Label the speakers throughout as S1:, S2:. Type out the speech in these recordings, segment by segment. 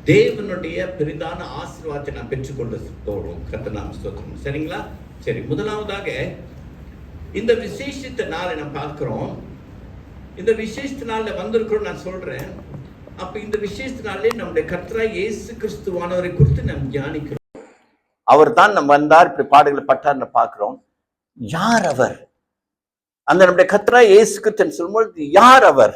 S1: தேவனுடைய பெரிதான ஆசீர்வாதத்தை நான் பெற்றுக்கொண்டு போறோம். கர்த்தர் நாம ஸ்தோத்திரம். சரிங்களா? சரி, முதலாவதாக இந்த விசேஷித்த நாளை நான் பார்க்கிறோம். இந்த விசேஷ நாள்ல வந்திருக்கிறோம் நான் சொல்றேன். அப்ப இந்த விசேஷ நாளிலே நம்முடைய கர்த்தராகிய இயேசு கிறிஸ்துவானவரை குறித்து நாம் தியானிக்கிறோம். அவர் தான் நம்ம வந்தார், இப்படி பாடுகளை பட்டார்னு பார்க்கிறோம். யார் அவர்? அந்த நம்முடைய கர்த்தராகிய இயேசு கிறிஸ்து சொல்லும்போது யார் அவர்?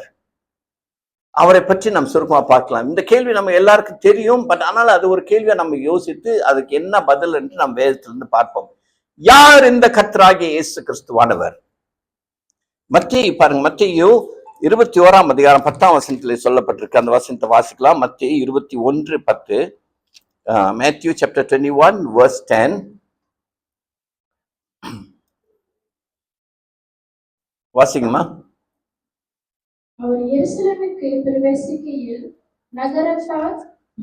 S1: அவரை பற்றி நாம் சுருக்கமா பார்க்கலாம். இந்த கேள்வி நம்ம எல்லாருக்கும் தெரியும், பட் ஆனால் அது ஒரு கேள்வியை நம்ம யோசித்து அதுக்கு என்ன பதில் என்று நாம் வேதத்திலிருந்து பார்ப்போம். யார் இந்த கர்த்தராகிய இயேசு கிறிஸ்துவானவர்? மத்தேயு பாருங்க, மத்தேயு 21 அதிகாரம் 10 வசனத்திலே சொல்லப்பட்டிருக்கு. அந்த வசனத்தை வாசிக்கலாம். மத்தேயு 21:10. Matthew chapter 21 verse 10. வாசிங்கம்மா.
S2: அவர் எருசலேமுக்கு பிரவேசிக்கையில் நகரத்தார்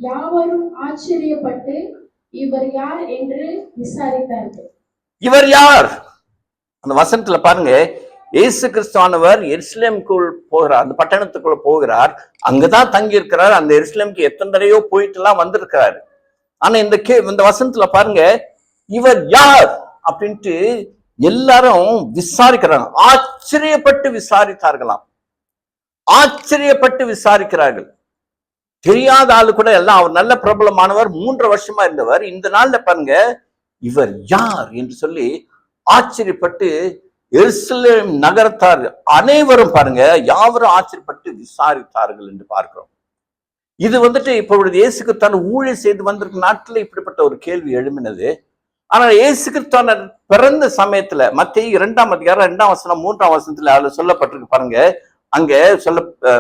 S2: யாவரும் ஆச்சரியப்பட்டு இவர் யார் என்று விசாரித்தார்கள்.
S1: இவர் யார்? அந்த வசனத்துல பாருங்க, இயேசு கிறிஸ்துவானவர் எருசலேமுக்குள் போகிறார், அந்த பட்டணத்துக்குள்ள போகிறார், அங்கதான் தங்கி இருக்கிறார். அந்த எருசலேமுக்கு எத்தனை தடையோ போயிட்டு எல்லாம் வந்திருக்கிறாரு. ஆனா இந்த வசனத்துல பாருங்க, இவர் யார் அப்படின்ட்டு எல்லாரும் விசாரிக்கிறாங்க. ஆச்சரியப்பட்டு விசாரித்தார்களாம். ஆச்சரியப்பட்டு விசாரிக்கிறார்கள். தெரியாத ஆளு கூட எல்லாம், அவர் நல்ல பிரபலமானவர், 3 வருஷமா இருந்தவர். இந்த நாள்ல பாருங்க, இவர் யார் என்று சொல்லி ஆச்சரியப்பட்டு எருசலேம் நகரத்தார் அனைவரும் பாருங்க, யாவரும் ஆச்சரியப்பட்டு விசாரித்தார்கள் என்று பார்க்கிறோம். இது இப்பொழுது இயேசு கிறிஸ்து ஊழியம் செய்து வந்திருக்கும் நாட்டில் இப்படிப்பட்ட ஒரு கேள்வி எழும்பினது. ஆனால் இயேசு கிறிஸ்து பிறந்த சமயத்துல மத்தேயு 2 அதிகாரம் 2 வசனம் 3 வசனத்துல அதுல சொல்லப்பட்டிருக்கு பாருங்க. அங்க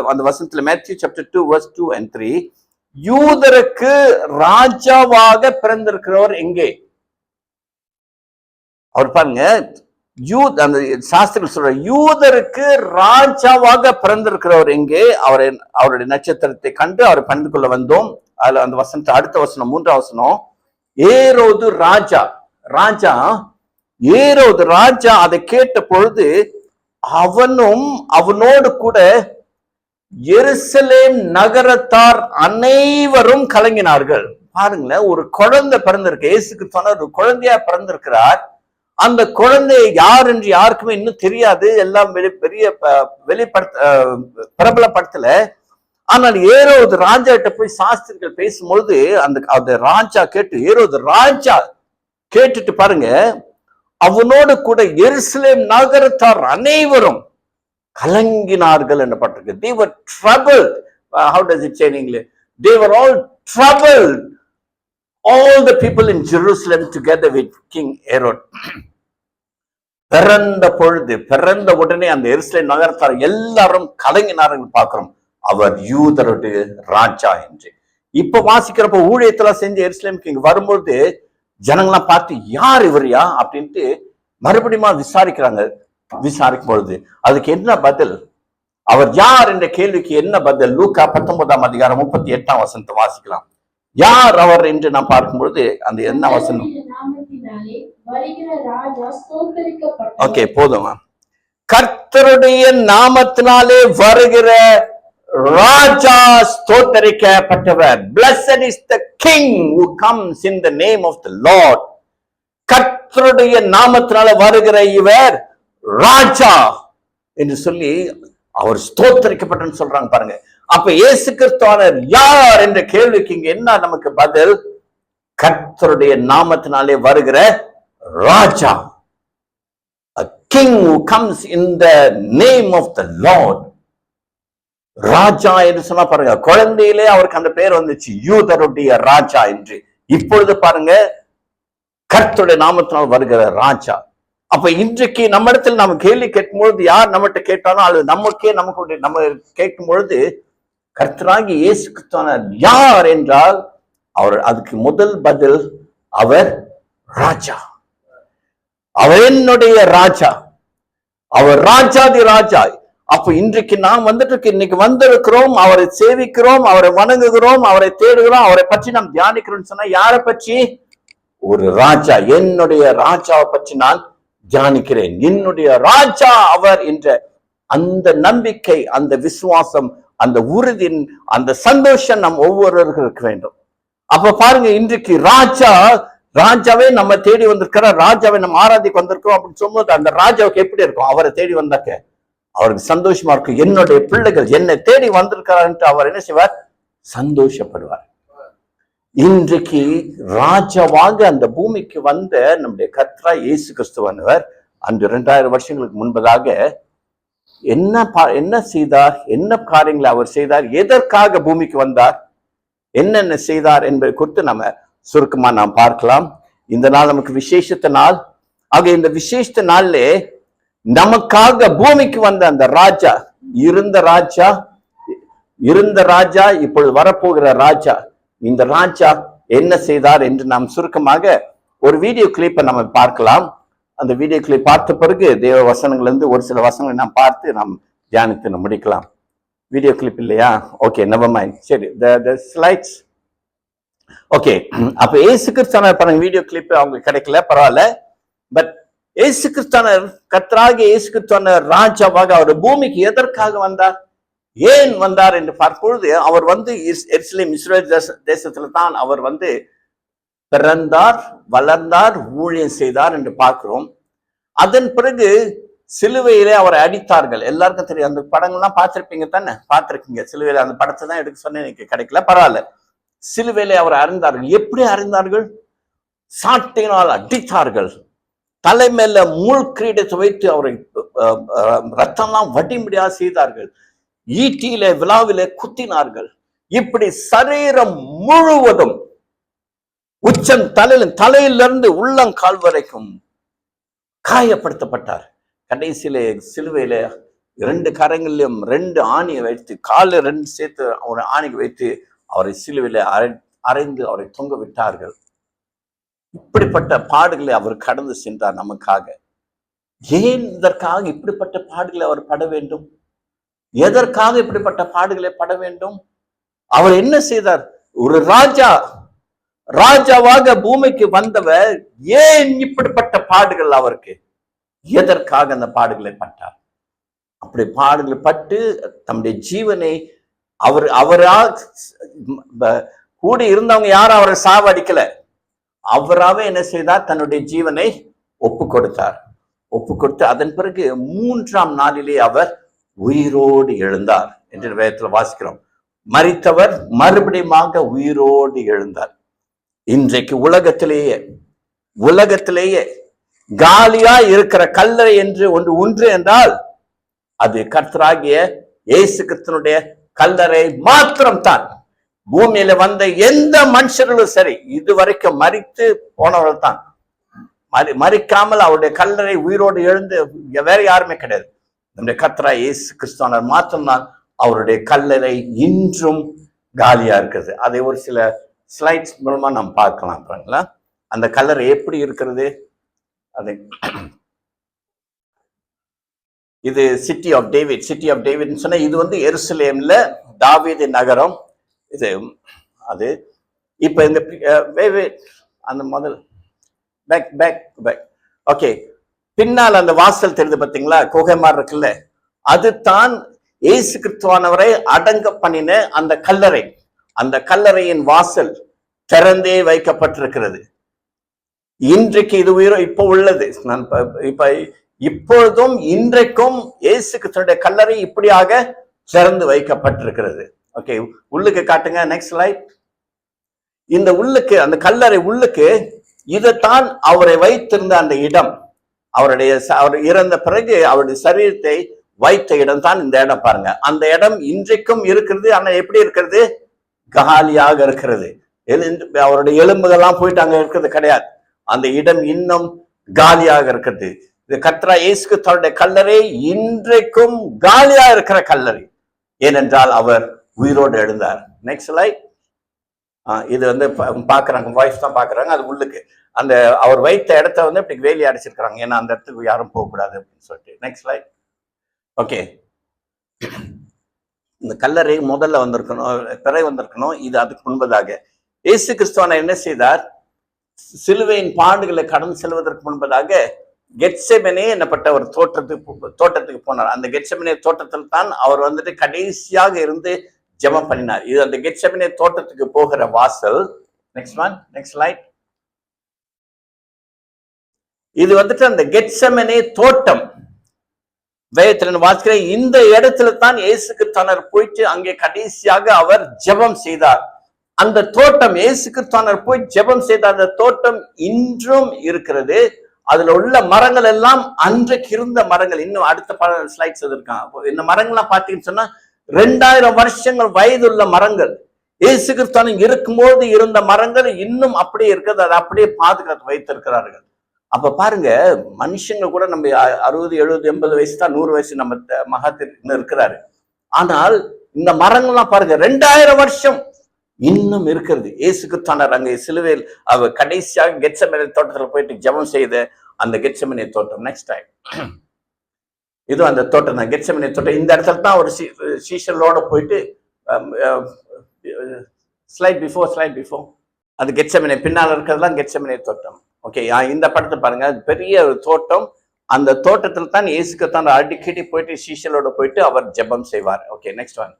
S1: அந்த வசனத்துல Matthew chapter 2 verse 2 and 3, யூதருக்கு ராஜாவாக பிறந்திருக்கிறவர் எங்கே? அவர் பாருங்க, அந்த சாஸ்திரம் சொல்ற யூதருக்கு ராஜாவாக பிறந்திருக்கிறவர் எங்கே? அவருடைய நட்சத்திரத்தை கண்டு அவரை பணிந்து கொள்ள வந்தோம். அதுல அந்த வசனத்தை அடுத்த வசனம் 3 வசனம், ஏரோது ராஜா அதை கேட்ட பொழுது அவனும் அவனோடு கூட எருசலேம் நகரத்தார் அனைவரும் கலங்கினார்கள். பாருங்களேன், ஒரு குழந்தை பிறந்திருக்கு. இயேசுக்கு ஒரு குழந்தையா பிறந்திருக்கிறார். அந்த குழந்தை யார் என்று யாருக்குமே இன்னும் தெரியாது. எல்லாம் பெரிய பிரபலப்படுத்தல. ஆனால் ஏரோது ராஜா கிட்ட போய் சாஸ்திரிகள் பேசும்பொழுது அந்த ராஜா ஏரோது ராஜா கேட்டுட்டு பாருங்க, அவனோடு கூட எருசலேம் நகரத்தார் அனைவரும் கலங்கினார்கள் என்று பட்டிருக்கு. They were troubled. How does it say in English? They were all troubled. All the people in Jerusalem together with King Herod. பிறந்த உடனே அந்த எருசலேம் நகரத்தார் எல்லாரும் கலங்கினார்கள் பார்க்கிறோம். அவர் யூதருடைய ராஜா என்று. இப்ப வாசிக்கிறப்ப ஊழியத்துல செஞ்ச எருசலேமுக்கு இங்க வரும்போது ஜனங்களாம் பார்த்து யார் இவரியா அப்படின்ட்டு மறுபடியும் விசாரிக்கும் பொழுது அதுக்கு என்ன பதில்? அவர் யார் என்ற கேள்விக்கு என்ன பதில்? லூக்கா 19 அதிகாரம் 38 வசனத்தை வாசிக்கலாம். யார் அவர் என்று நாம் பார்க்கும் பொழுது அந்த என்ன வசனம்? ஓகே, போதும். கர்த்தருடைய நாமத்தினாலே வருகிற ராஜா ஸ்தோத்தரிக்கப்பட்டவர். Blessed is the king who comes in the name of the Lord. கர்த்தருடைய நாமத்தினால வருகிற இவர் ராஜா என்று சொல்லி அவர் ஸ்தோத்தரிக்கப்பட்டன்னு சொல்றாங்க பாருங்க. அப்ப இயேசு கிறிஸ்துவானவர் யார் என்ற கேள்விக்கு இங்க என்ன நமக்கு பதில்? கர்த்தருடைய நாமத்தினாலே வருகிற ராஜா. A king who comes in the name of the Lord. ராஜா என்று சொன்னா பாருங்க, குழந்தையிலே அவருக்கு அந்த பேர் வந்துச்சு, யூதருடைய ராஜா என்று. இப்பொழுது பாருங்க, கர்த்தருடைய நாமத்தினால் வருகிற ராஜா. அப்ப இன்றைக்கு நம்ம இடத்துல நம்ம கேள்வி கேட்கும் பொழுது யார் நம்மகிட்ட கேட்டாலும் அது நம்ம கேட்கும் பொழுது கர்த்தராகிய இயேசு கிறிஸ்துவானவர் யார் என்றால் அதுக்கு முதல் பதில் அவர் ராஜா. அவர் என்னுடைய ராஜா, அவர் ராஜாதி ராஜா. அப்ப இன்றைக்கு நாம் இன்னைக்கு வந்திருக்கிறோம், அவரை சேவிக்கிறோம், அவரை வணங்குகிறோம், அவரை தேடுகிறோம், அவரை பற்றி நாம் தியானிக்கிறோம். சொன்னா யாரை பற்றி? ஒரு ராஜா. என்னுடைய ராஜாவை பற்றி நான் தியானிக்கிறேன். என்னுடைய ராஜா அவர் என்ற அந்த நம்பிக்கை, அந்த விசுவாசம், அந்த உறுதியின் அந்த சந்தோஷம் நம் ஒவ்வொருவருக்கும் இருக்க வேண்டும். அப்ப பாருங்க, இன்றைக்கு ராஜாவே நம்ம தேடி வந்திருக்கிறார், ராஜாவை நம்ம ஆராதிக்கு வந்திருக்கிறோம் அப்படின்னு சொல்லும்போது அந்த ராஜாவுக்கு எப்படி இருக்கும்? அவரை தேடி வந்தாக்க அவருக்கு சந்தோஷமா இருக்கும். என்னுடைய பிள்ளைகள் என்னை தேடி வந்திருக்கிறார், அவர் என்ன செய்வார்? சந்தோஷப்படுவார். இன்றைக்கு ராஜாவாக அந்த பூமிக்கு வந்த நம்முடைய கர்த்தராகிய இயேசு கிறிஸ்துவானவர் அன்று 2000 வருஷங்களுக்கு முன்பதாக என்ன செய்தார்? என்ன காரியங்களை அவர் செய்தார்? எதற்காக பூமிக்கு வந்தார்? என்னென்ன செய்தார் என்பதை குறித்து நம்ம சுருக்கமா நாம் பார்க்கலாம். இந்த நாள் நமக்கு விசேஷத்த நாள். ஆக இந்த விசேஷத்த நாள்ல நமக்காக பூமிக்கு வந்த அந்த ராஜா, இருந்த ராஜா இப்பொழுது வரப்போகிற ராஜா, இந்த ராஜா என்ன செய்தார் என்று நாம் சுருக்கமாக ஒரு வீடியோ கிளிப்பை நம்ம பார்க்கலாம். அந்த வீடியோ கிளிப் பார்த்த பிறகு தேவ வசனங்கள் இருந்து ஒரு சில வசனங்களை நாம் பார்த்து நாம் தியானித்து முடிக்கலாம். வீடியோ கிளிப் இல்லையா? Okay, never mind. சரி, the slides. ஓகே, அப்ப இயேசு கிறிஸ்துவானவர் பாருங்க, வீடியோ கிளிப் அவங்களுக்கு கிடைக்கல, பரவாயில்ல. பட் இயேசு கிறிஸ்துவானவர், கர்த்தராகிய இயேசு கிறிஸ்துவானவர் ராஜாவாக அவர் பூமிக்கு எதற்காக வந்தார், ஏன் வந்தார் என்று பார்க்கும்பொழுது, அவர் எருசலேம் இஸ்ரவேல் தேசத்துல தான் அவர் பிறந்தார், வளர்ந்தார், ஊழியம் செய்தார் என்று பார்க்கிறோம். அதன் பிறகு சிலுவையிலே அவரை அடித்தார்கள். எல்லாருக்கும் தெரியும், அந்த படங்கள்லாம் பார்த்திருப்பீங்க தானே? பார்த்திருக்கீங்க. சிலுவையில அந்த படத்தை தான் எடுக்க சொன்னேன், எனக்கு கிடைக்கல, பரவாயில்ல. சிலுவையிலே அவரை அறிந்தார்கள். எப்படி அறிந்தார்கள்? சாட்டையினால் அடித்தார்கள். தலை மேல முள் கிரீடத்தை வைத்து அவரை ரத்தம்லாம் வடிமுடியா செய்தார்கள். ஈட்டியிலே விழாவிலே குத்தினார்கள். இப்படி சரீரம் முழுவதும் உச்சம் தலையிலிருந்து உள்ளங்கால் வரைக்கும் காயப்படுத்தப்பட்டார். கடைசியில சிலுவையில 2 கரங்களிலும் 2 ஆணியை வைத்து, கால 2 சேர்த்து ஒரு ஆணியை வைத்து அவரை சிலுவையில அரைந்து அவரை தொங்க விட்டார்கள். இப்படிப்பட்ட பாடுகளை அவர் கடந்து சென்றார் நமக்காக. ஏன் இதற்காக இப்படிப்பட்ட பாடுகளை அவர் பட வேண்டும்? எதற்காக இப்படிப்பட்ட பாடுகளை பட வேண்டும்? அவர் என்ன செய்தார்? ஒரு ராஜாவாக பூமிக்கு வந்தவர் ஏன் இப்படிப்பட்ட பாடுகள் அவருக்கு? எதற்காக அந்த பாடுகளை பட்டார்? அப்படி பாடுகளை பட்டு தம்முடைய ஜீவனை அவரா கூடி இருந்தவங்க யாரும் அவரை சாவடிக்கல. அவராவே என்ன செய்தார்? தன்னுடைய ஜீவனை ஒப்பு கொடுத்தார். ஒப்பு கொடுத்து அதன் பிறகு 3ஆம் நாளிலே அவர் உயிரோடு எழுந்தார் என்று வேதத்தில் வாசிக்கிறோம். மரித்தவர் மறுபடியும் உயிரோடு எழுந்தார். இன்றைக்கு உலகத்திலேயே காலியா இருக்கிற கல்லறை என்று ஒன்று என்றால் அது கர்த்தராகிய இயேசு கிறிஸ்துவினுடைய கல்லறை மாத்திரம்தான். பூமியில வந்த எந்த மனுஷர்களும் சரி, இதுவரைக்கும் மரித்து போனவர்கள் தான். மரிக்காமல் அவருடைய கல்லறை உயிரோடு எழுந்து வேற யாருமே கிடையாது. நம்முடைய கர்த்தராகிய இயேசு கிறிஸ்துவானவர் மாத்திரம்தான் அவருடைய கல்லறை இன்றும் காலியா இருக்குது. அதை ஒரு சில ஸ்லைட்ஸ் மூலமா நாம் பார்க்கலாம். பாருங்களா, அந்த கல்லறை எப்படி இருக்கிறது? அதை இது சிட்டி ஆஃப் டேவிட் சொன்ன, இது எருசலேம்ல தாவீது நகரம். இது அது இப்ப இந்த அந்த முதல் பேக் ஓகே, பின்னால் அந்த வாசல் தெரியுது பார்த்தீங்களா, குகைமார் இருக்குல்ல, அதுதான் இயேசு கிறிஸ்துவானவரை அடங்க பண்ணின அந்த கல்லறை. அந்த கல்லறையின் வாசல் திறந்தே வைக்கப்பட்டிருக்கிறது. இன்றைக்கு இது இப்போ உள்ளது. நான் இப்பொழுதும் இன்றைக்கும் இயேசு கிறிஸ்துவினுடைய கல்லறை இப்படியாக திறந்து வைக்கப்பட்டிருக்கிறது. ஓகே, உள்ளுக்கு காட்டுங்க, நெக்ஸ்ட் ஸ்லைட். இந்த உள்ளுக்கு, அந்த கல்லறை உள்ளுக்கு, இதைத்தான் அவரை வைத்திருந்த அந்த இடம். அவர் இறந்த பிறகு அவருடைய சரீரத்தை வைத்த இடம் தான் இந்த இடம். பாருங்க, அந்த இடம் இன்றைக்கும் இருக்கிறது. ஆனா எப்படி இருக்கிறது? காலியாக இருக்கிறது. அவருடைய எலும்புகள்லாம் போயிட்டு அங்க இருக்கிறது கிடையாது. அந்த இடம் இன்னும் காலியாக இருக்கிறது. இது கர்த்தராகிய இயேசு கிறிஸ்துவினுடைய கல்லறை இன்றைக்கும் காலியா இருக்கிற கல்லறை. ஏனென்றால் அவர் உயிரோடு எழுந்தார். Next slide. இது பாக்குறாங்க, வாய்ஸ் தான் பாக்குறாங்க. அது உள்ளுக்கு அந்த அவர் வைத்த இடத்த இப்படி வேலி அடைச்சிருக்கிறாங்க. ஏன்னா அந்த இடத்துக்கு யாரும் போகக்கூடாது அப்படின்னு சொல்லிட்டு. Next slide. ஓகே, இந்த கல்லறை முதல்ல வந்திருக்கணும். இது அதுக்கு முன்பதாக இயேசு கிறிஸ்துவானவர் என்ன செய்தார்? சிலுவையின் பாடுகளை கடந்து செல்வதற்கு முன்பதாக கெத்செமனே என்னப்பட்ட ஒரு தோட்டத்துக்கு போனார். அந்த கெத்செமனே தோட்டத்தில் தான் அவர் வந்துட்டு கடைசியாக இருந்து ஜெபம் பண்ணினார். இது அந்த கெத்செமனே தோட்டத்துக்கு போகிற வாசல். Next one, next slide. இது வந்துட்டு அந்த கெத்செமனே தோட்டம். வேதத்துல வாசிக்கிறேன், இந்த இடத்துல தான் இயேசு கிறிஸ்துவானவர் போயிட்டு அங்கே கடைசியாக அவர் ஜெபம் செய்தார். அந்த தோட்டம், இயேசு கிறிஸ்துவானவர் போய் ஜெபம் செய்த அந்த தோட்டம் இன்றும் இருக்கிறது. அதுல உள்ள மரங்கள் எல்லாம் அன்றைக்கு இருந்த மரங்கள். இன்னும் அடுத்த ஸ்லைட்ஸ் இருக்கான். இந்த மரங்கள்லாம் பாத்தீங்கன்னு சொன்னா 2000 வருஷங்கள் வயதுள்ள மரங்கள். இயேசு கிறிஸ்துவானவர் இருக்கும்போது இருந்த மரங்கள் இன்னும் அப்படியே இருக்கிறது. அதை அப்படியே பாதுகாத்து வைத்திருக்கிறார்கள். அப்ப பாருங்க, மனுஷங்க கூட நம்ம 60, 70, 80 வயசு தான், 100 வயசு நம்ம மகாத்திற்கு இருக்கிறாரு. ஆனால் இந்த மரங்கள்லாம் பாருங்க 2000 வருஷம் இன்னும் இருக்கிறது. இயேசு கிறிஸ்துவானவர் அங்கே சிலுவையில் அவர் கடைசியாக கெத்செமனே தோட்டத்தில் போயிட்டு ஜெபம் செய்த அந்த கெத்செமனே தோட்டம். நெக்ஸ்ட் டைம், இது அந்த தோட்டம் தான், கெத்செமனே தோட்டம். இந்த இடத்துல தான் ஒரு சீஷரோட போயிட்டு ஸ்லைட் பிஃபோர் அது கெத்செமனே பின்னால் இருக்கிறதுலாம் கெத்செமனே தோட்டம். ஓகே, இந்த படத்தை பாருங்க, பெரிய ஒரு தோட்டம். அந்த தோட்டத்தில் தான் இயேசு கிறிஸ்துவானவர் அடிக்கடி போயிட்டு சீஷரோட போயிட்டு அவர் ஜெபம் செய்வார். Okay, next one.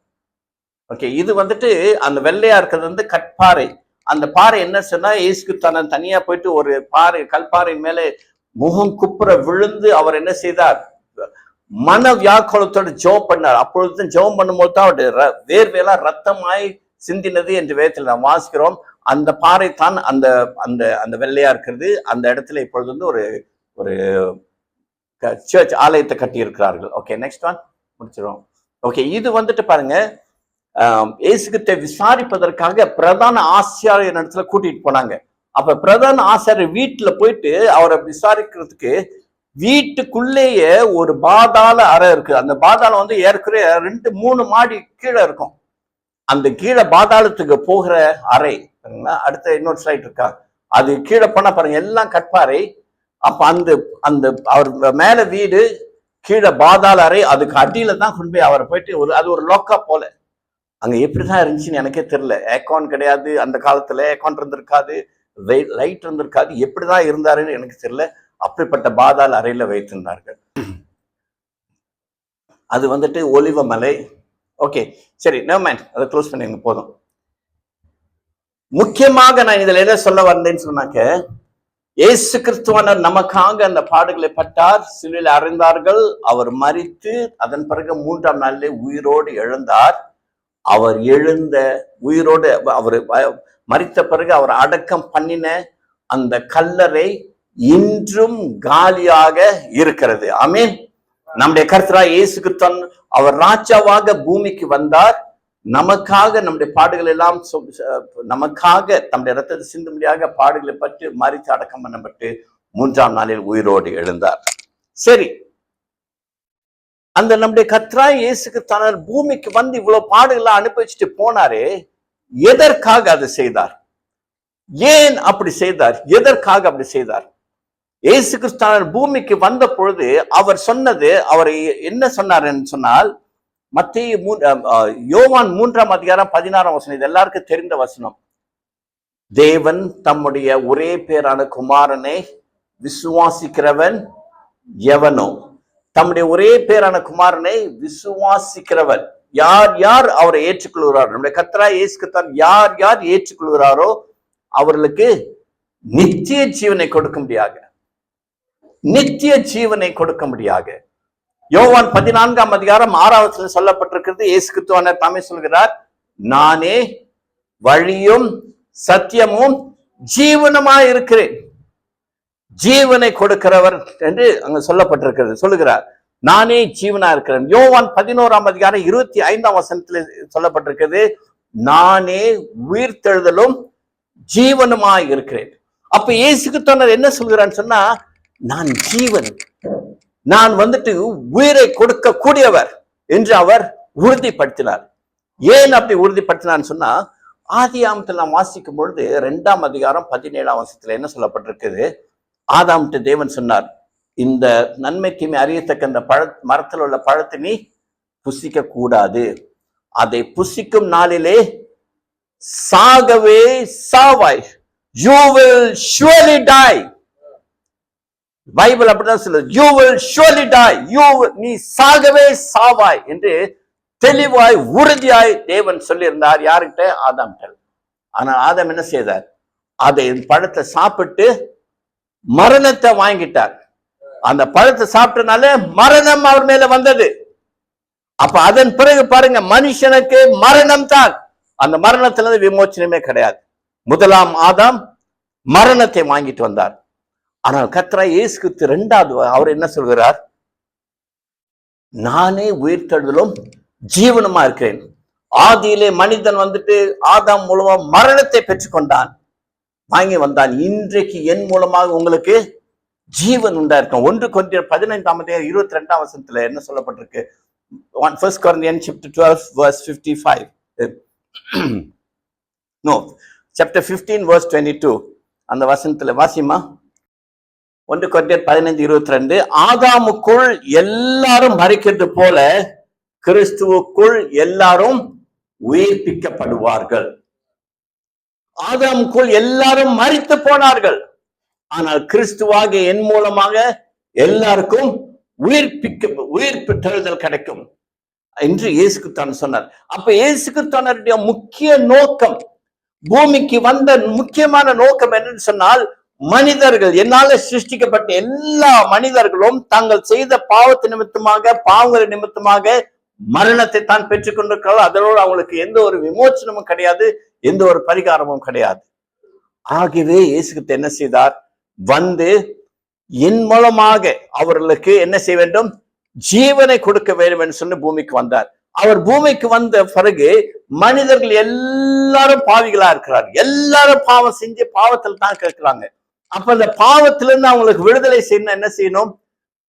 S1: ஓகே, இது வந்துட்டு அந்த வெள்ளையா இருக்கிறது வந்து கற்பாறை. அந்த பாறை என்ன சொன்னா, இயேசு கிறிஸ்துவானவர் தனியா போயிட்டு ஒரு கல்பாறை மேலே முகம் குப்புற விழுந்து அவர் என்ன செய்தார், மன வியாக்குலத்தோடு ஜெபம் பண்ணார். அப்பொழுது ஜெபம் பண்ணும்போது தான் அவருடைய வேர்வையெல்லாம் ரத்தமாய் சிந்தினது என்று வேதத்தில் நாம் வாசிக்கிறோம். அந்த பாறை தான் அந்த அந்த அந்த வெள்ளையா இருக்கிறது. அந்த இடத்துல இப்பொழுது வந்து ஒரு சர்ச் ஆலயத்தை கட்டி இருக்கிறார்கள். ஓகே, நெக்ஸ்ட் ஒன், முடிச்சிடும். ஓகே, இது வந்துட்டு பாருங்க, இயேசு கிறிஸ்துவை விசாரிப்பதற்காக பிரதான ஆசிரியர் இடத்துல கூட்டிட்டு போனாங்க. அப்ப பிரதான ஆசிரியர் வீட்டுல போயிட்டு அவரை விசாரிக்கிறதுக்கு வீட்டுக்குள்ளேயே ஒரு பாதாள அறை இருக்கு. அந்த பாதாளம் வந்து ஏற்கனவே 2-3 மாடி கீழே இருக்கும். அந்த கீழே பாதாளத்துக்கு போகிற அறை, அடுத்த இன்னொரு ஸ்லைட் இருக்கா, அது கீழே போனா பாருங்க எல்லாம் கற்பாறை. அப்ப அந்த அவர் மேல வீடு, கீழே பாதாள அறை, அதுக்கு அடியில தான் கொண்டு போய் அவரை போயிட்டு அது ஒரு லோக்கா போல. அங்க எப்படிதான் இருந்துச்சுன்னு எனக்கே தெரியல. ஏக்கான் கிடையாது அந்த காலத்துல, ஏக்கான் இருந்திருக்காது, லைட் இருந்திருக்காது, எப்படிதான் இருந்தாருன்னு எனக்கு தெரியல. அப்படிப்பட்ட பாதாள அறையில வைத்திருந்தார்கள். அது வந்துட்டு ஒலிவமலை. ஓகே, சரி, அதை க்ளோஸ் பண்ணிங்க போதும். முக்கியமாக நான் இதுல என்ன சொல்ல வந்தேன்னு சொன்னாக்க, இயேசு கிறிஸ்துவானவர் நமக்காக அந்த பாடுகளை பட்டார், சிலுவையில் அறைந்தார்கள், அவர் மரித்து அதன் பிறகு 3ஆம் நாளிலே உயிரோடு எழுந்தார். அவர் எழுந்த உயிரோடு அவர் மரித்த பிறகு அவர் அடக்கம் பண்ணின அந்த கல்லறை இன்றும் காலியாக இருக்கிறது. ஆமென். நம்முடைய கர்த்தராகிய இயேசு கிறிஸ்து அவர் ராஜாவாக பூமிக்கு வந்தார். நமக்காக நம்முடைய பாடுகள் எல்லாம் நமக்காக நம்முடைய ரத்தத்தை சிந்தும்படியாக பாடுகளை பற்றி மரித்து அடக்கம் பண்ணப்பட்டு 3ஆம் நாளில் உயிரோடு எழுந்தார். சரி, அந்த நம்முடைய கர்த்தராகிய இயேசு கிறிஸ்து பூமிக்கு வந்து இவ்வளவு பாடுகளை அனுபவிச்சுட்டு போனாரே, எதற்காக அதை செய்தார்? ஏன் அப்படி செய்தார்? எதற்காக அப்படி செய்தார்? இயேசு கிறிஸ்து பூமிக்கு வந்த பொழுது அவர் சொன்னது, அவர் என்ன சொன்னார் என்று சொன்னால், யோவான் 3ஆம் அதிகாரம் 16ஆம் வசனம், இது எல்லாருக்கும் தெரிந்த வசனம். தேவன் தம்முடைய ஒரே பேரான குமாரனை விசுவாசிக்கிறவன் எவனோ, தம்முடைய ஒரே பேரான குமாரனை விசுவாசிக்கிறவன் யார் யார் அவரை ஏற்றுக்கொள்கிறாரோ, நம்முடைய கர்த்தராகிய இயேசு கிறிஸ்து யார் யார் ஏற்றுக்கொள்கிறாரோ அவர்களுக்கு நித்திய ஜீவனை கொடுக்கும்படியாக, நித்திய ஜீவனை கொடுக்கும்படியாக. யோவான் 14ஆம் அதிகாரம் 6ஆவது சொல்லப்பட்டிருக்கிறது. இயேசு கிறிஸ்து தாமே சொல்கிறார், நானே வழியும் சத்தியமும் ஜீவனுமாய் இருக்கிறேன். ஜீவனை கொடுக்கிறவர் என்று அங்க சொல்லப்பட்டிருக்கிறது. சொல்லுகிறார், நானே ஜீவனா இருக்கிறேன். யோவான் 11ஆம் அதிகாரம் 25ஆம் வசனத்தில் சொல்லப்பட்டிருக்கிறது, நானே உயிர்த்தெழுதலும் ஜீவனுமாய் இருக்கிறேன். அப்ப இயேசு கிறிஸ்து என்ன சொல்கிறான்னு சொன்னா, நான் ஜீவன், நான் வந்துட்டு உயிரை கொடுக்க கூடியவர் என்று அவர் உறுதிப்படுத்தினார். ஏன் அப்படி உறுதிப்படுத்தினான்னு சொன்னா, ஆதியாகமத்தில் நாம் வாசிக்கும் பொழுது 2ஆம் அதிகாரம் 17ஆம் வசனத்துல என்ன சொல்லப்பட்டிருக்குது, ஆதாம்கிட்ட தேவன் சொன்னார், இந்த நன்மை தீமை அறியத்தக்க இந்த மரத்தில் உள்ள பழத்தை நீ புசிக்க கூடாது, அதை புசிக்கும் நாளிலே சாகவே சாவாய், you will surely die. Bible அப்படிதான் சொல்லுது, you will surely die, நீ சாகவே சாவாய் என்று தெளிவாய் உறுதியாய் தேவன் சொல்லியிருந்தார். யாருக்கிட்ட? ஆதாம்கிட்ட. ஆனால் ஆதாம் என்ன செய்தார்? அதை பழத்தை சாப்பிட்டு மரணத்தை வாங்கிட்டார். அந்த பழத்தை சாப்பிட்டனால மரணம் அவர் மேல வந்தது. அப்ப அதன் பிறகு பாருங்க, மனுஷனுக்கு மரணம் தான். அந்த மரணத்துல விமோச்சனமே கிடையாது. முதலாம் ஆதாம் மரணத்தை வாங்கிட்டு வந்தார். ஆனால் கர்த்தராகிய இயேசு கிறிஸ்து இரண்டாவது அவர் என்ன சொல்கிறார்? நானே உயிர்த்தெழுதலும் ஜீவனுமா இருக்கிறேன். ஆதியிலே மனிதன் வந்துட்டு ஆதாம் மூலமா மரணத்தை பெற்றுக்கொண்டான், வாங்கி வந்தான். இன்றைக்கு என் மூலமாக உங்களுக்கு ஜீவன் உண்டா இருக்கும். 1 கொரிந்தியர் 15:22 என்ன சொல்லப்பட்டிருக்கு? 1 Corinthians chapter 12 verse 55. No, chapter 15 verse 22. அந்த வசனத்துல வாசிமா. 1 கொரிந்தியர் 15:22. ஆதாமுக்குள் எல்லாரும் மரிக்கிறது போல கிறிஸ்துவுக்குள் எல்லாரும் உயிர்ப்பிக்கப்படுவார்கள். ஆதாமுக்குள் எல்லாரும் மரித்து போனார்கள், ஆனால் கிறிஸ்துவாகிய என் மூலமாக எல்லாருக்கும் உயிர்ப்பித்தெழுதல் கிடைக்கும் என்று இயேசு கிறிஸ்து சொன்னார். அப்ப இயேசு கிறிஸ்துவினுடைய முக்கிய நோக்கம், பூமிக்கு வந்த முக்கியமான நோக்கம் என்னன்னு சொன்னால், மனிதர்கள், என்னால சிருஷ்டிக்கப்பட்ட எல்லா மனிதர்களும் தாங்கள் செய்த பாவத்து நிமித்தமாக, பாவங்கள் நிமித்தமாக மரணத்தை தான் பெற்றுக் கொண்டிருக்கிறார்கள். அதனோடு அவங்களுக்கு எந்த ஒரு விமோச்சனமும் கிடையாது, எந்த ஒரு பரிகாரமும் கிடையாது. ஆகவே இயேசு கிறிஸ்து என்ன செய்தார்? வந்து என் மூலமாக அவர்களுக்கு என்ன செய்ய வேண்டும்? ஜீவனை கொடுக்க வேண்டும் என்று சொல்லி பூமிக்கு வந்தார். அவர் பூமிக்கு வந்த பிறகு மனிதர்கள் எல்லாரும் பாவிகளா இருக்கிறார். எல்லாரும் பாவம் செஞ்சு பாவத்தில் தான் கேட்கிறாங்க. அப்ப அந்த பாவத்திலிருந்து அவங்களுக்கு விடுதலை செய்யணும். என்ன செய்யணும்?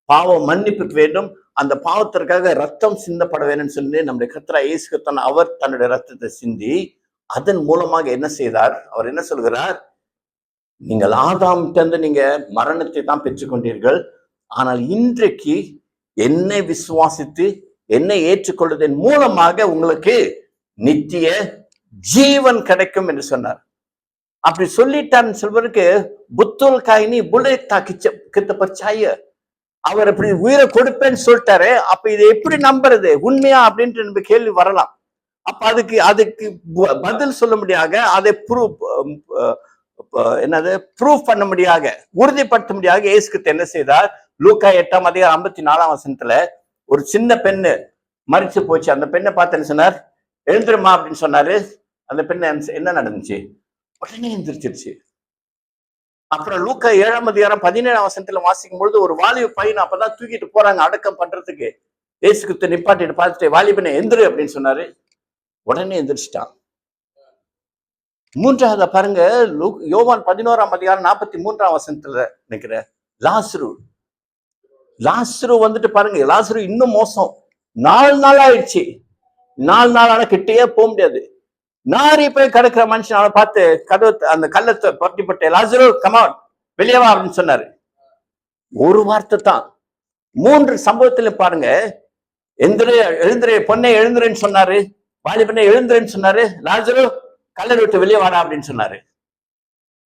S1: பாவம் மன்னிப்புக்கு வேண்டும். அந்த பாவத்திற்காக ரத்தம் சிந்தப்பட வேண்டும் சொல்லி நம்முடைய கர்த்தராகிய இயேசு கிறிஸ்து அவர் தன்னுடைய ரத்தத்தை சிந்தி அதன் மூலமாக என்ன செய்தார்? அவர் என்ன சொல்கிறார்? நீங்கள் ஆதாம்கிட்ட நீங்க மரணத்தை தான் பெற்றுக்கொண்டீர்கள், ஆனால் இன்றைக்கு என்னை விசுவாசித்து என்னை ஏற்றுக்கொள்வதன் மூலமாக உங்களுக்கு நித்திய ஜீவன் கிடைக்கும் என்று சொன்னார். அப்படி சொல்லிட்டான்னு சொல்வதற்கு புத்துல் காயினி புலே தாக்கித்த பச்சாய, அவர் அப்படி உயிரை கொடுப்பேன்னு சொல்லிட்டாரு. அப்ப இதை எப்படி நம்புறது? உண்மையா அப்படின்ட்டு நம்ம கேள்வி வரலாம். அப்ப அதுக்கு பதில் சொல்ல முடியாக, அதை ப்ரூஃப் பண்ண முடியாக, உறுதிப்படுத்த முடியாக இயேசு கிறிஸ்து என்ன செய்தார்? லூக்கா 8:54 ஒரு சின்ன பெண்ணு மரிச்சு போச்சு. அந்த பெண்ணை பார்த்து என்ன சொன்னார்? எழுந்துருமா அப்படின்னு சொன்னாரு. அந்த பெண்ணு என்ன நடந்துச்சு? உடனே எழுந்திருச்சிருச்சு. அப்புறம் லூக்கா 7:17 வாசிக்கும் பொழுது ஒரு வாலிப பையன் அப்பதான் தூக்கிட்டு போறாங்க அடக்கம் பண்றதுக்கு. இயேசு கிறிஸ்து நிப்பாட்டிட்டு பார்த்துட்டு, வாலிபனை எந்திரு அப்படின்னு சொன்னாரு. உடனே எந்திரிச்சிட்டான். மூன்றாவது பாருங்க, யோவான் 11:43 நினைக்கிற லாசரு வந்துட்டு பாருங்க, லாசரு இன்னும் மோசம். 4 நாள் ஆயிடுச்சு. 4 நாளான கிட்டேயே போக முடியாது. நாரி போய் கிடக்கிற மனுஷன் அவனை பார்த்து கதவு அந்த கல்லத்தை பட்டிப்பட்டு, லாசரு கமான் வெளியே வா அப்படின்னு சொன்னாரு. ஒரு வார்த்தை தான். 3 சம்பவத்துல பாருங்க, எழுந்திரே பொண்ணை எழுந்துருன்னு சொன்னாரு, வாலிபனை எழுந்துருன்னு சொன்னாரு, லாசரு கல்லறை விட்டு வெளியே வாடா அப்படின்னு சொன்னாரு.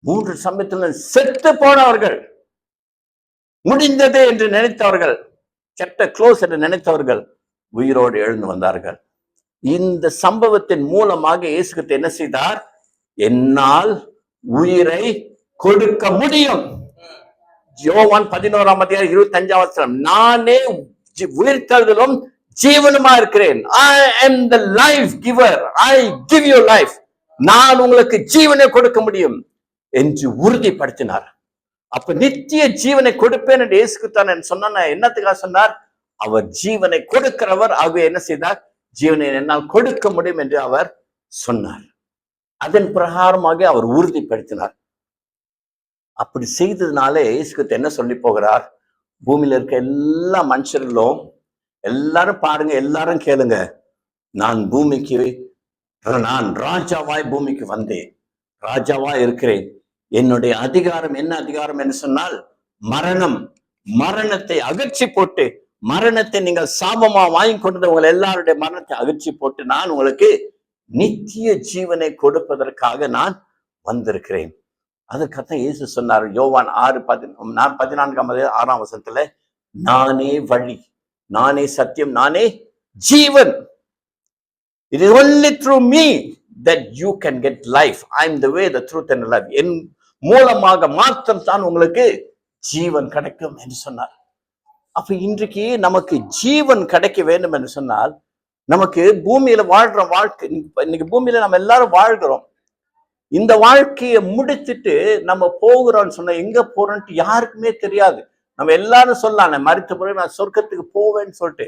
S1: 3 சமயத்துல செத்து போனவர்கள், முடிந்தது என்று நினைத்தவர்கள், சாப்டர் க்ளோஸ் என்று நினைத்தவர்கள் உயிரோடு எழுந்து வந்தார்கள். இந்த சம்பவத்தின் மூலமாக இயேசு கிறிஸ்து என்ன செய்தார்? என்னால் உயிரை கொடுக்க முடியும். யோவான் 11:25 நானே உயிர்த்தெழுதலும் ஜீவனுமா இருக்கிறேன். I am the life giver. I give you life. நான் உங்களுக்கு ஜீவனை கொடுக்க முடியும் என்று உறுதிப்படுத்தினார். அப்ப நித்திய ஜீவனை கொடுப்பேன் என்று இயேசு கிறிஸ்து சொன்ன என்னத்துக்காக சொன்னார்? அவர் ஜீவனை கொடுக்கிறவர். ஆகவே என்ன செய்தார்? ஜீவனை என்னால் கொடுக்க முடியும் என்று அவர் சொன்னார். அதன் பிரகாரமாக அவர் உறுதிப்படுத்தினார். அப்படி செய்ததுனால இயேசு கிறிஸ்து என்ன சொல்லி போகிறார்? பூமியில இருக்க எல்லா மனுஷர்களும் எல்லாரும் பாருங்க, எல்லாரும் கேளுங்க, நான் ராஜாவாய் பூமிக்கு வந்தேன், ராஜாவா இருக்கிறேன். என்னுடைய அதிகாரம் என்ன அதிகாரம் என்று சொன்னால், மரணத்தை அகற்றி போட்டு, மரணத்தை நீங்கள் சாபமா வாங்கி கொண்டது உங்களை எல்லாருடைய மரணத்தை அகற்றி போட்டு நான் உங்களுக்கு நித்திய ஜீவனை கொடுப்பதற்காக நான் வந்திருக்கிறேன். அதற்கத்தான் இயேசு சொன்னார் யோவான் 6:14 நானே வழி, நானே சத்தியம், நானே ஜீவன். It is only through me that you can get life. I am the way, the truth and the life. என் மூலமாக மாத்திரம் தான் உங்களுக்கு ஜீவன் கிடைக்கும் என்று சொன்னார். அப்ப இன்றைக்கு நமக்கு ஜீவன் கிடைக்க வேண்டும் என்று சொன்னால், நமக்கு பூமியில வாழ்ற வாழ்க்கை, இன்னைக்கு பூமியில நம்ம எல்லாரும் வாழ்கிறோம். இந்த வாழ்க்கையை முடித்துட்டு நம்ம போகிறோம்னு சொன்ன, எங்க போறோம்ட்டு யாருக்குமே தெரியாது. நம்ம எல்லாரும் சொல்லலாம், நான் மரித்த பிறகு நான் சொர்க்கத்துக்கு போவேன்னு சொல்லிட்டு.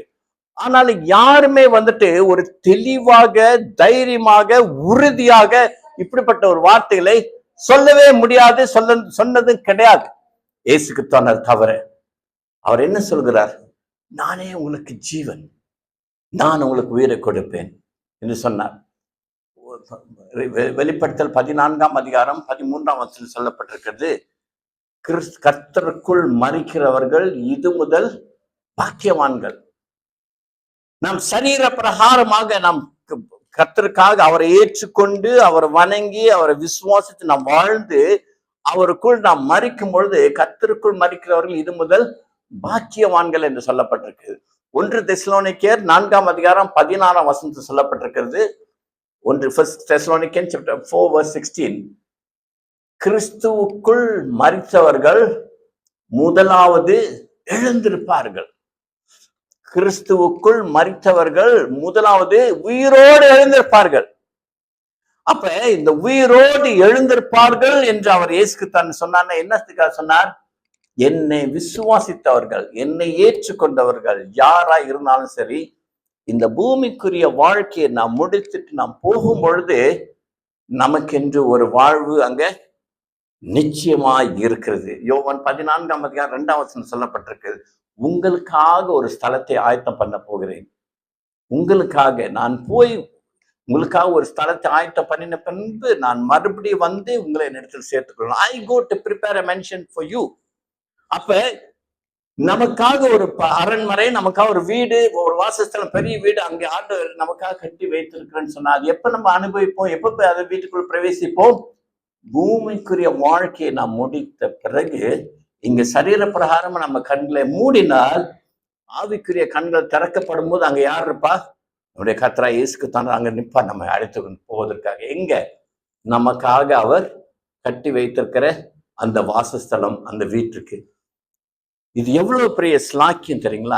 S1: ஆனாலும் யாருமே வந்துட்டு ஒரு தெளிவாக, தைரியமாக, உறுதியாக இப்படிப்பட்ட ஒரு வார்த்தைகளை சொல்லவே முடியாது, சொன்னதும் கிடையாது. இயேசுக்கு தவிர அவர் என்ன சொல்கிறார்? நானே உங்களுக்கு ஜீவன், நான் உங்களுக்கு உயிரை கொடுப்பேன் என்று சொன்னார். வெளிப்படுத்தல் 14:13 சொல்லப்பட்டிருக்கிறது, கர்த்தருக்குள் மரிக்கிறவர்கள் இது முதல் பாக்கியவான்கள். நாம் சரீர பிரகாரமாக நாம் கர்த்தருக்காக அவரை ஏற்றுக்கொண்டு, அவரை வணங்கி, அவரை விசுவாசித்து நாம் வாழ்ந்து அவருக்குள் நாம் மரிக்கும் பொழுது, கர்த்தருக்குள் மரிக்கிறவர்கள் இது முதல் பாக்கியவான்கள் என்று சொல்லப்பட்டிருக்கு. 1 தெசலோனிக்கேயர் 4:16 சொல்லப்பட்டிருக்கிறது. 1 Thessalonians chapter 4:16, கிறிஸ்துவுக்குள் மரித்தவர்கள் முதலாவது எழுந்திருப்பார்கள். கிறிஸ்துவுக்குள் மரித்தவர்கள் முதலாவது உயிரோடு எழுந்திருப்பார்கள். அப்ப இந்த உயிரோடு எழுந்திருப்பார்கள் என்று அவர் இயேசுக்கு தான் சொன்னார். என்னத்துக்காக சொன்னார்? என்னை விசுவாசித்தவர்கள், என்னை ஏற்றுக்கொண்டவர்கள் யாரா இருந்தாலும் சரி, இந்த பூமிக்குரிய வாழ்க்கையை நாம் முடித்துட்டு நாம் போகும் பொழுது நமக்கென்று ஒரு வாழ்வு அங்க நிச்சயமாய் இருக்கிறது. யோவான் 14:2 சொல்லப்பட்டிருக்கிறது, உங்களுக்காக ஒரு ஸ்தலத்தை ஆயத்தம் பண்ண போகிறேன். உங்களுக்காக நான் போய் உங்களுக்காக ஒரு ஸ்தலத்தை ஆயத்தம் பண்ணின பின்பு நான் மறுபடியும் வந்து உங்களை இடத்தில் சேர்த்துக்கொள்ளணும். I go to prepare a mansion for you. அப்ப நமக்காக ஒரு அரண்மனை, நமக்காக ஒரு வீடு, ஒரு வாசஸ்தலம், பெரிய வீடு அங்கே ஆண்டவர் நமக்காக கட்டி வைத்திருக்கிறேன்னு சொன்னா, அது எப்ப நம்ம அனுபவிப்போம்? எப்ப அதை வீட்டுக்குள் பிரவேசிப்போம்? பூமிக்குரிய வாழ்க்கையை நாம் முடித்த பிறகு. இங்க சரீர பிரகாரம் நம்ம கண்களை மூடினால், ஆவிக்குரிய கண்கள் திறக்கப்படும் போது அங்க யார் இருப்பா? நம்முடைய கர்த்தராகிய இயேசுக்கு தான் அங்க நிற்பா, நம்ம அழைத்து போவதற்காக. எங்க? நமக்காக அவர் கட்டி வைத்திருக்கிற அந்த வாசஸ்தலம், அந்த வீட்டுக்கு. இது எவ்வளவு பெரிய ஸ்லாக்கியம் தெரியுங்களா?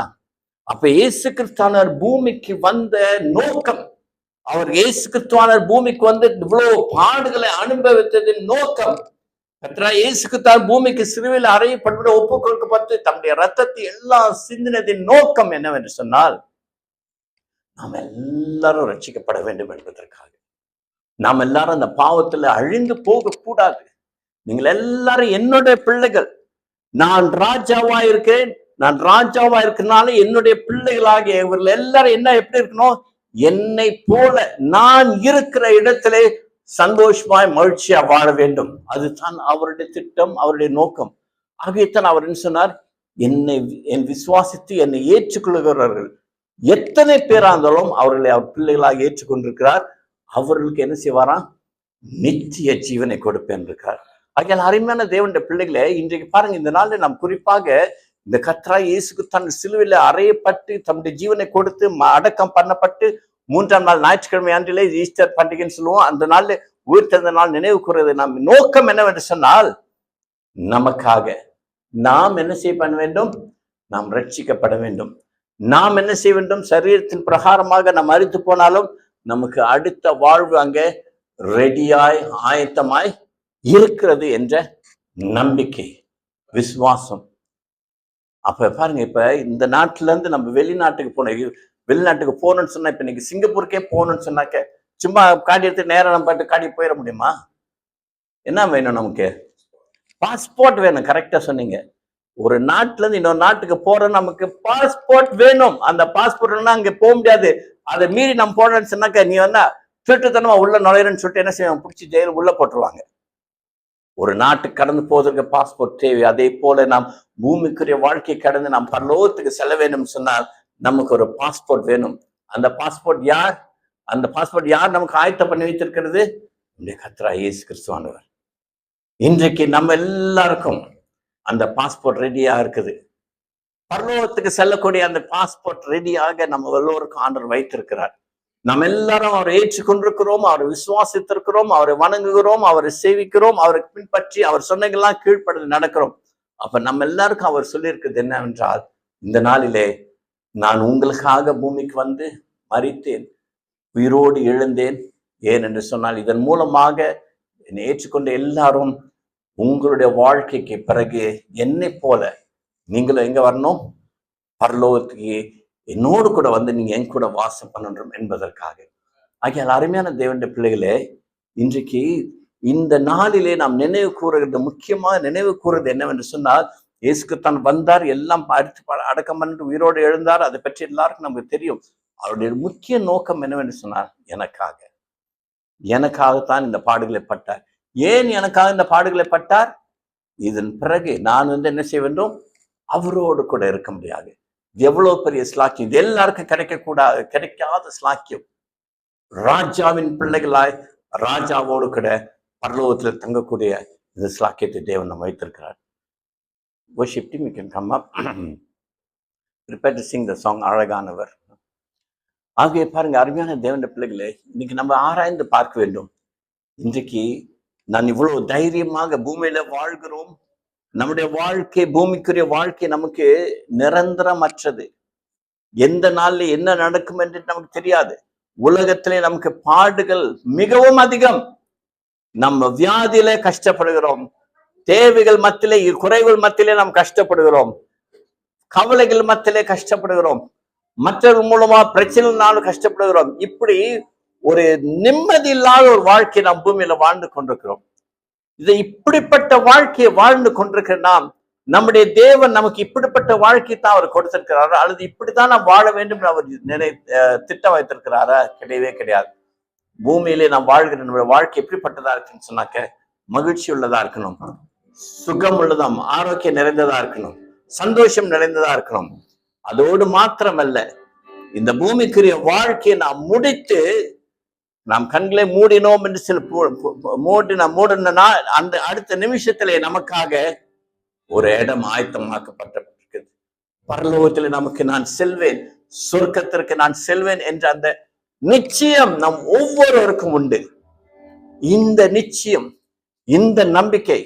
S1: அப்ப இயேசு கிறிஸ்துவானவர் பூமிக்கு வந்த நோக்கம், அவர் இயேசு கிறிஸ்துவானவர் பூமிக்கு வந்து இவ்வளவு பாடுகளை அனுபவித்ததின் நோக்கம், கர்த்தராகிய இயேசு கிறிஸ்து பூமிக்கு சிலுவையில் அறையப்பட்டு ஒப்பு கொடுக்கப்பட்டு தம்முடைய ரத்தத்தை எல்லாம் சிந்தினதின் நோக்கம் என்னவென்று சொன்னால், நாம் எல்லாரும் ரட்சிக்கப்பட வேண்டும் என்பதற்காக. நாம் எல்லாரும் அந்த பாவத்துல அழிந்து போக கூடாது. நீங்கள் எல்லாரும் என்னுடைய பிள்ளைகள். நான் ராஜாவா இருக்கேன். நான் ராஜாவா இருக்கிறனால என்னுடைய பிள்ளைகளாகிய இவர்கள் எல்லாரும் என்ன எப்படி இருக்கணும்? என்னை போல நான் இருக்கிற இடத்திலே சந்தோஷமாய் மகிழ்ச்சியா வாழ வேண்டும். அதுதான் அவருடைய திட்டம், அவருடைய நோக்கம். ஆகியத்தான் அவர் என்ன சொன்னார்? என் விசுவாசித்து என்னை ஏற்றுக்கொள்கிறவர்கள் எத்தனை பேரா இருந்தாலும் அவர்களை அவர் பிள்ளைகளாக ஏற்றுக்கொண்டிருக்கிறார். அவர்களுக்கு என்ன செய்வாராம்? நித்திய ஜீவனை கொடுப்பேன் இருக்கிறார். ஆகையால் அருமையான தேவனுடைய பிள்ளைகளை, இன்றைக்கு பாருங்க, இந்த நாளில் நாம் குறிப்பாக இந்த கர்த்தராகிய இயேசுக்கு தன் சிலுவையில் அறையப்பட்டு தம்முடைய ஜீவனை கொடுத்து அடக்கம் பண்ணப்பட்டு 3ஆம் நாள் ஞாயிற்றுக்கிழமை ஆண்டிலே ஈஸ்டர் பண்டிகைன்னு சொல்லுவோம். அந்த நாள்ல உயிர் தெரிந்த நாள் நினைவு கூறுவது நம் நோக்கம் என்னவென்று சொன்னால், நமக்காக நாம் என்ன செய்ய பண்ண வேண்டும்? நாம் ரட்சிக்கப்பட வேண்டும். நாம் என்ன செய்ய வேண்டும்? சரீரத்தின் பிரகாரமாக நாம் மரித்து போனாலும் நமக்கு அடுத்த வாழ்வு அங்கே ரெடியாய் ஆயத்தமாய் இருக்கிறது என்ற நம்பிக்கை, விசுவாசம். அப்ப பாருங்க, இப்ப இந்த நாட்டுல இருந்து நம்ம வெளிநாட்டுக்கு போகணும்னு சொன்னா, இப்ப இன்னைக்கு சிங்கப்பூருக்கே போகணும்னு சொன்னாக்க, சும்மா காடி எடுத்து நேரம் நம்ம பாட்டு காடி போயிட முடியுமா? என்ன வேணும்? நமக்கு பாஸ்போர்ட் வேணும். கரெக்டா சொன்னீங்க. ஒரு நாட்டுல இருந்து இன்னொரு நாட்டுக்கு போறோம், நமக்கு பாஸ்போர்ட் வேணும். அந்த பாஸ்போர்ட் அங்க போக முடியாது. அதை மீறி நம்ம போறோம்னு சொன்னாக்க, நீ வந்தா திருட்டுத்தனமா உள்ள நுழையிறன்னு சொல்லிட்டு என்ன செய்வோம்? பிடிச்சி ஜெயில் உள்ள போட்டுருவாங்க. ஒரு நாட்டுக்கு கடந்து போவதற்கு பாஸ்போர்ட் தேவை. அதே போல நாம் பூமிக்குரிய வாழ்க்கை கடந்து நாம் பரலோகத்துக்கு செல்ல வேண்டும் சொன்னால் நமக்கு ஒரு பாஸ்போர்ட் வேணும். அந்த பாஸ்போர்ட் யார்? அந்த பாஸ்போர்ட் யார் நமக்கு ஆயத்தம் பண்ணி வைத்திருக்கிறது? கர்த்தராகிய இயேசு கிறிஸ்துவானவர். இன்றைக்கு நம்ம எல்லாருக்கும் அந்த பாஸ்போர்ட் ரெடியா இருக்குது. பரலோகத்துக்கு செல்லக்கூடிய அந்த பாஸ்போர்ட் ரெடியாக நம்ம எல்லோருக்கும் ஆண்டவர் வைத்திருக்கிறார். நம்ம எல்லாரும் அவரை ஏற்றுக்கொண்டிருக்கிறோம், அவரை விசுவாசித்திருக்கிறோம், அவரை வணங்குகிறோம், அவரை சேவிக்கிறோம், அவருக்கு பின்பற்றி அவர் சொன்னதெல்லாம் கீழ்ப்படிந்து நடக்கிறோம். அப்ப நம்ம எல்லாருக்கும் அவர் சொல்லியிருக்கிறது என்னவென்றால், இந்த நாளிலே நான் உங்களுக்காக பூமிக்கு வந்து மரித்தேன், உயிரோடு எழுந்தேன். ஏன் என்று சொன்னால், இதன் மூலமாக என்னை ஏற்றுக்கொண்ட எல்லாரும் உங்களுடைய வாழ்க்கைக்கு பிறகு என்னை போல நீங்களும் எங்க வரணும்? பரலோகத்துக்கு என்னோடு கூட வந்து நீங்க என் கூட வாசம் பண்ணணும் என்பதற்காக. ஆகிய அருமையான தேவனுடைய பிள்ளைகளே, இன்றைக்கு இந்த நாளிலே நாம் நினைவு கூறுகிறது, முக்கியமாக நினைவு கூறுறது என்னவென்று சொன்னால், இயேசு தான் வந்தார், எல்லாம் அடக்கம் பண்ணிட்டு உயிரோடு எழுந்தார். அதை பற்றி எல்லாருக்கும் நமக்கு தெரியும். அவருடைய முக்கிய நோக்கம் என்னவென்று சொன்னார், எனக்காகத்தான் இந்த பாடுகளை பட்டார். ஏன் எனக்காக இந்த பாடுகளை பட்டார்? இதன் பிறகு நான் வந்து என்ன செய்ய வேண்டும்? அவரோடு கூட இருக்க முடியாது. எவ்வளவு பெரிய ஸ்லாக்கியம்! இது எல்லாருக்கும் கிடைக்காத ஸ்லாக்கியம். ராஜாவின் பிள்ளைகளாய் ராஜாவோடு கூட பரலோகத்தில் தங்கக்கூடிய இந்த ஸ்லாக்கியத்தை தேவன் நம்ம வைத்திருக்கிறார். Worship team, you can come up. Prepare to sing the song அழகானவர். ஆகிய பாருங்க, அருமையான தேவனுடைய பிள்ளைகளே, இன்னைக்கு நம்ம ஆராய்ந்து பார்க்க வேண்டும். இன்றைக்கு நான் இவ்வளவு தைரியமாக பூமியில வாழ்கிறோம். நம்முடைய வாழ்க்கை, பூமிக்குரிய வாழ்க்கை நமக்கு நிரந்தரமற்றது. எந்த நாள்ல என்ன நடக்கும் என்று நமக்கு தெரியாது. உலகத்திலே நமக்கு பாடுகள் மிகவும் அதிகம். நம்ம வியாதியில கஷ்டப்படுகிறோம், தேவைகள் மத்தியிலே, குறைகள் மத்தியிலே நாம் கஷ்டப்படுகிறோம், கவலைகள் மத்தியிலே கஷ்டப்படுகிறோம், மற்றவர்கள் மூலமா பிரச்சனைனாலும் கஷ்டப்படுகிறோம். இப்படி ஒரு நிம்மதி இல்லாத ஒரு வாழ்க்கையை நாம் பூமியில வாழ்ந்து கொண்டிருக்கிறோம். இதை இப்படிப்பட்ட வாழ்க்கையை வாழ்ந்து கொண்டிருக்கிற நாம், நம்முடைய தேவன் நமக்கு இப்படிப்பட்ட வாழ்க்கை தான் அவர் கொடுத்திருக்கிறாரா, அல்லது இப்படித்தான் நாம் வாழ வேண்டும் அவர் திட்டம் வைத்திருக்கிறாரா? கிடையவே கிடையாது. பூமியிலே நாம் வாழ்கிற நம்முடைய வாழ்க்கை எப்படிப்பட்டதா இருக்குன்னு சொன்னாக்க, மகிழ்ச்சி உள்ளதா இருக்கணும், சுகம் உள்ளதாம், ஆரோக்கியம் நிறைந்ததா இருக்கணும், சந்தோஷம் நிறைந்ததா இருக்கணும். அதோடு மாத்திரமல்ல, இந்த பூமிக்குரிய வாழ்க்கையை நாம் முடித்து நாம் கண்களை மூடினோம் என்று சில மூடினா அந்த அடுத்த நிமிஷத்திலே நமக்காக ஒரு இடம் ஆயத்தமாக்கப்பட்டிருக்கிறது. பரலோகத்தில் நமக்கு நான் செல்வேன், சொர்க்கத்திற்கு நான் செல்வேன் என்ற அந்த நிச்சயம் நம் ஒவ்வொருவருக்கும் உண்டு. இந்த நிச்சயம், இந்த நம்பிக்கை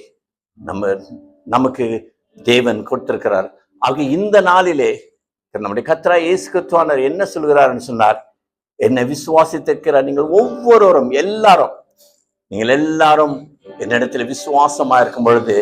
S1: நமக்கு தேவன் கொடுத்திருக்கிறார். ஆக இந்த நாளிலே நம்முடைய கர்த்தராகிய இயேசு கிறிஸ்து என்ன சொல்கிறார்னு சொன்னார், என்னை விசுவாசித்திருக்கிற நீங்கள் ஒவ்வொருவரும், நீங்கள் எல்லாரும் என்னிடத்தில் விசுவாசமா இருக்கும் பொழுது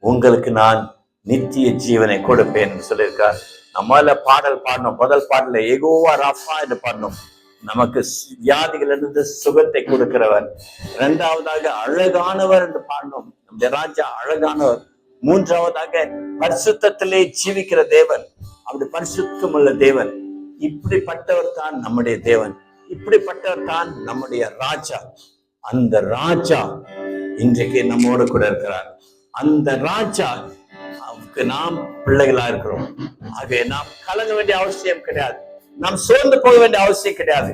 S1: உங்களுக்கு நான் நித்திய ஜீவனை கொடுப்பேன் என்று சொல்லியிருக்கார். நம்மள பாடல் பாடணும். முதல் பாடல யெகோவா ராஃபா என்று பாடணும். நமக்கு வியாதிகளிலிருந்து சுகத்தை கொடுக்கிறவர். இரண்டாவதாக அழகானவர் என்று பாடணும். நம்முடைய ராஜா அழகானவர். மூன்றாவதாக பரிசுத்தத்திலே ஜீவிக்கிற தேவன், அப்படி பரிசுத்தம் உள்ள தேவன். இப்படிப்பட்டவர் தான் நம்முடைய தேவன், இப்படிப்பட்டவர் தான் நம்முடைய ராஜா. அந்த ராஜா இன்றைக்கு நம்மோடு கூட இருக்கிறார். அந்த ராஜா அவருக்கு நாம் பிள்ளைகளா இருக்கிறோம். ஆகவே நாம் கலங்க வேண்டிய அவசியம் கிடையாது, நாம் சோர்ந்து போக வேண்டிய அவசியம் கிடையாது.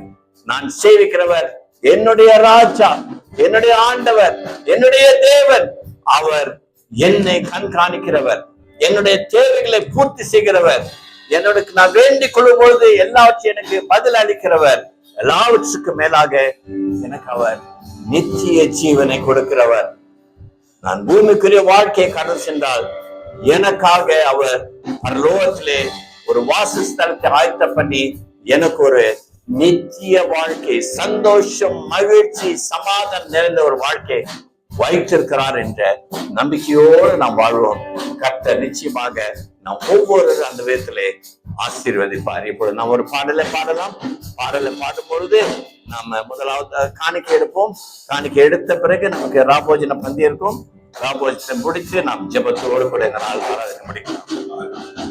S1: நான் சேவிக்கிறவர் என்னுடைய ராஜா, என்னுடைய ஆண்டவர், என்னுடைய தேவன். அவர் என்னை கண்காணிக்கிறவர், என்னுடைய தேவைகளை பூர்த்தி செய்கிறவர், என்னோட நான் வேண்டிக் கொள்ளும் பொழுது எல்லாவற்றையும் எனக்கு பதில் அளிக்கிறவர். எல்லாவற்றுக்கும் மேலாக எனக்கு அவர் நித்திய ஜீவனை கொடுக்கிறவர். நான் பூமிக்குரிய வாழ்க்கையை கடந்து சென்றால் எனக்காக அவர் பரலோகத்திலே ஒரு வாசஸ்தலத்தை ஆயத்தம் பண்ணி எனக்கு ஒரு நித்திய வாழ்க்கை, சந்தோஷம், மகிழ்ச்சி, சமாதானம் நிறைந்த ஒரு வாழ்க்கை வைத்திருக்கிறார் என்ற நம்பிக்கையோடு நாம் வாழ்வோம். கர்த்தர் நிச்சயமாக நாம் ஒவ்வொரு அந்த விதத்திலே ஆசீர்வதிப்பார். இப்பொழுது நாம் ஒரு பாடலை பாடலாம். பாடலை பாடும் பொழுது நாம முதலாவது காணிக்கை எடுப்போம். காணிக்கை எடுத்த பிறகு நமக்கு ராபோஜன பந்தி இருக்கும். ராபோஜனம் முடித்து நாம் ஜெபத்தோடு கூட இந்த நாள் முடிக்கலாம்.